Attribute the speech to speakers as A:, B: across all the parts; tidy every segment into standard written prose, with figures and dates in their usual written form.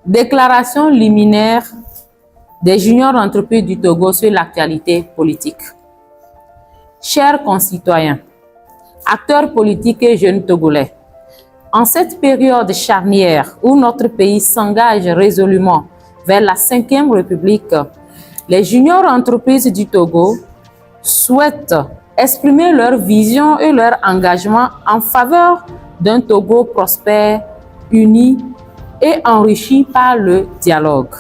A: Déclaration liminaire des juniors entreprises du Togo sur l'actualité politique. Chers concitoyens, acteurs politiques et jeunes Togolais, en cette période charnière où notre pays s'engage résolument vers la 5e République, les juniors entreprises du Togo souhaitent exprimer leur vision et leur engagement en faveur d'un Togo prospère, uni et enrichi par le dialogue.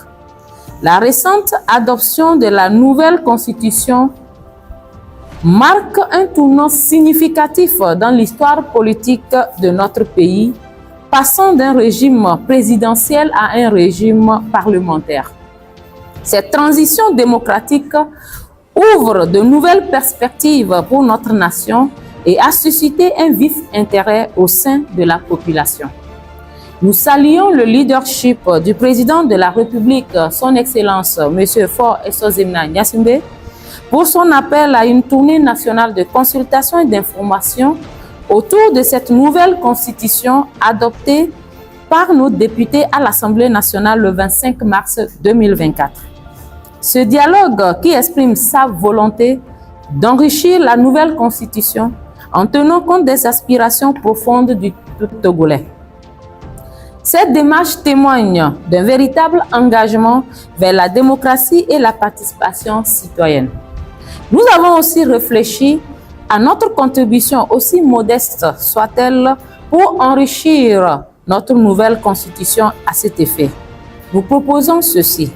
A: La récente adoption de la nouvelle constitution marque un tournant significatif dans l'histoire politique de notre pays, passant d'un régime présidentiel à un régime parlementaire. Cette transition démocratique ouvre de nouvelles perspectives pour notre nation et a suscité un vif intérêt au sein de la population. Nous saluons le leadership du président de la République, son Excellence M. Faure Essozimna Gnassingbé, pour son appel à une tournée nationale de consultation et d'information autour de cette nouvelle constitution adoptée par nos députés à l'Assemblée nationale le 25 mars 2024. Ce dialogue qui exprime sa volonté d'enrichir la nouvelle constitution en tenant compte des aspirations profondes du Togolais. Cette démarche témoigne d'un véritable engagement vers la démocratie et la participation citoyenne. Nous avons aussi réfléchi à notre contribution, aussi modeste soit-elle, pour enrichir notre nouvelle constitution à cet effet. Nous proposons ceci: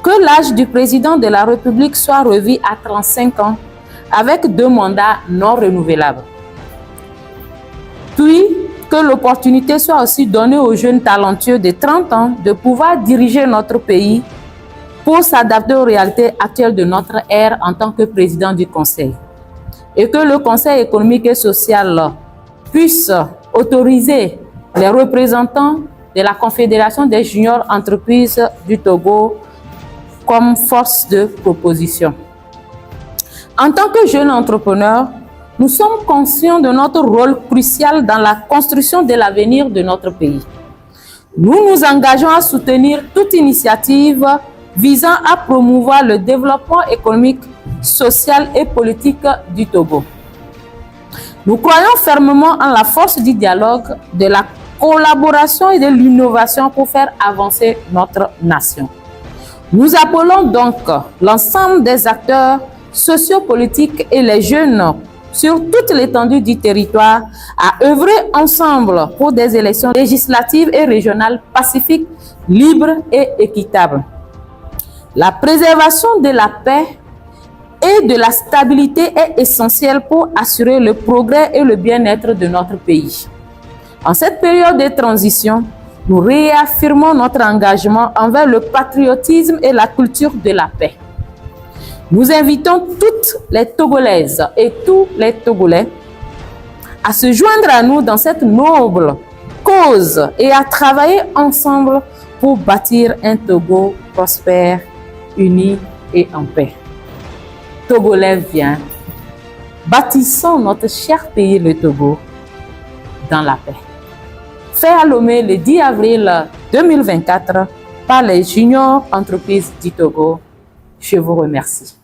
A: que l'âge du président de la République soit revu à 35 ans avec 2 mandats non renouvelables. Puis, que l'opportunité soit aussi donnée aux jeunes talentueux de 30 ans de pouvoir diriger notre pays pour s'adapter aux réalités actuelles de notre ère en tant que président du Conseil. Et que le Conseil économique et social puisse autoriser les représentants de la Confédération des juniors entreprises du Togo comme force de proposition. En tant que jeunes entrepreneurs, nous sommes conscients de notre rôle crucial dans la construction de l'avenir de notre pays. Nous nous engageons à soutenir toute initiative visant à promouvoir le développement économique, social et politique du Togo. Nous croyons fermement en la force du dialogue, de la collaboration et de l'innovation pour faire avancer notre nation. Nous appelons donc l'ensemble des acteurs sociopolitiques et les jeunes sur toute l'étendue du territoire à œuvrer ensemble pour des élections législatives et régionales pacifiques, libres et équitables. La préservation de la paix et de la stabilité est essentielle pour assurer le progrès et le bien-être de notre pays. En cette période de transition, nous réaffirmons notre engagement envers le patriotisme et la culture de la paix. Nous invitons toutes les Togolaises et tous les Togolais à se joindre à nous dans cette noble cause et à travailler ensemble pour bâtir un Togo prospère, uni et en paix. Togolais, viens, bâtissons notre cher pays, le Togo, dans la paix. Fait à Lomé le 10 avril 2024 par les juniors entreprises du Togo. Je vous remercie.